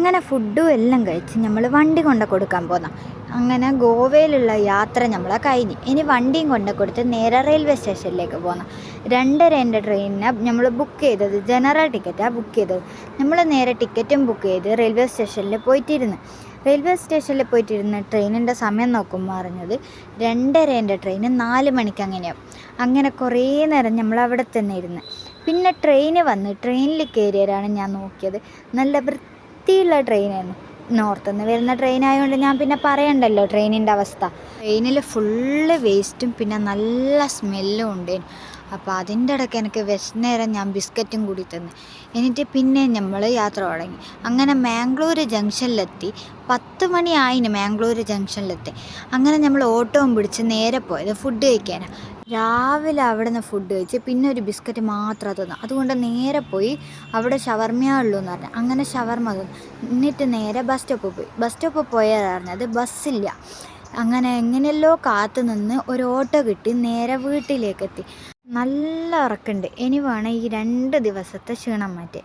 അങ്ങനെ ഫുഡും എല്ലാം കഴിച്ച് നമ്മൾ വണ്ടി കൊണ്ട് കൊടുക്കാൻ പോന്ന. അങ്ങനെ ഗോവയിലുള്ള യാത്ര നമ്മളെ കഴിഞ്ഞ്. ഇനി വണ്ടിയും കൊണ്ട് കൊടുത്ത് നേരെ റെയിൽവേ സ്റ്റേഷനിലേക്ക് പോന്ന. 2:30 ട്രെയിനിനെ നമ്മൾ ബുക്ക് ചെയ്തത്, ജനറൽ ടിക്കറ്റാണ് ബുക്ക് ചെയ്തത്. നമ്മൾ നേരെ ടിക്കറ്റും ബുക്ക് ചെയ്ത് റെയിൽവേ സ്റ്റേഷനിൽ പോയിട്ടിരുന്ന്. റെയിൽവേ സ്റ്റേഷനിൽ പോയിട്ടിരുന്ന് ട്രെയിനിൻ്റെ സമയം നോക്കുമ്പോൾ അറിഞ്ഞത് 2:30 ട്രെയിന് 4 മണിക്ക് അങ്ങനെയാവും. അങ്ങനെ കുറേ നേരം നമ്മൾ അവിടെ തന്നെ ഇരുന്ന്. പിന്നെ ട്രെയിന് വന്ന് ട്രെയിനിൽ കയറിയവരാണ് ഞാൻ നോക്കിയത്. നല്ല വൃത്തിയുള്ള ട്രെയിനായിരുന്നു. നോർത്തുനിന്ന് വരുന്ന ട്രെയിനായതുകൊണ്ട് ഞാൻ പിന്നെ പറയണ്ടല്ലോ ട്രെയിനിൻ്റെ അവസ്ഥ. ട്രെയിനിൽ ഫുള്ള് വേസ്റ്റും പിന്നെ നല്ല സ്മെല്ലും ഉണ്ടായിരുന്നു. അപ്പോൾ അതിൻ്റെ ഇടയ്ക്ക് എനിക്ക് വിശന്നേരം ഞാൻ ബിസ്ക്കറ്റും കൂടി തന്നു. എന്നിട്ട് പിന്നെ നമ്മൾ യാത്ര തുടങ്ങി. അങ്ങനെ മാംഗ്ലൂർ ജംഗ്ഷനിലെത്തി. 10 മണി ആയിന് മാംഗ്ലൂർ ജംഗ്ഷനിലെത്തി. അങ്ങനെ നമ്മൾ ഓട്ടോവും പിടിച്ച് നേരെ പോയത് ഫുഡ് കഴിക്കാനാണ്. രാവിലെ അവിടെ നിന്ന് ഫുഡ് കഴിച്ച് പിന്നെ ഒരു ബിസ്ക്കറ്റ് മാത്രം തന്നു. അതുകൊണ്ട് നേരെ പോയി അവിടെ ഷവർമ്മയേ ഉള്ളൂ എന്ന് പറഞ്ഞു. അങ്ങനെ ഷവർമ്മ തന്നു. എന്നിട്ട് നേരെ ബസ് സ്റ്റോപ്പിൽ പോയി. ബസ് സ്റ്റോപ്പിൽ പോയാൽ അറിഞ്ഞത് ബസ്സില്ല. അങ്ങനെ എങ്ങനെയല്ലോ കാത്തു നിന്ന് ഒരു ഓട്ടോ കിട്ടി നേരെ വീട്ടിലേക്കെത്തി. നല്ല ഉറക്കമുണ്ട്. ഇനി വേണം ഈ 2 ദിവസത്തെ ക്ഷീണം മാറ്റാൻ.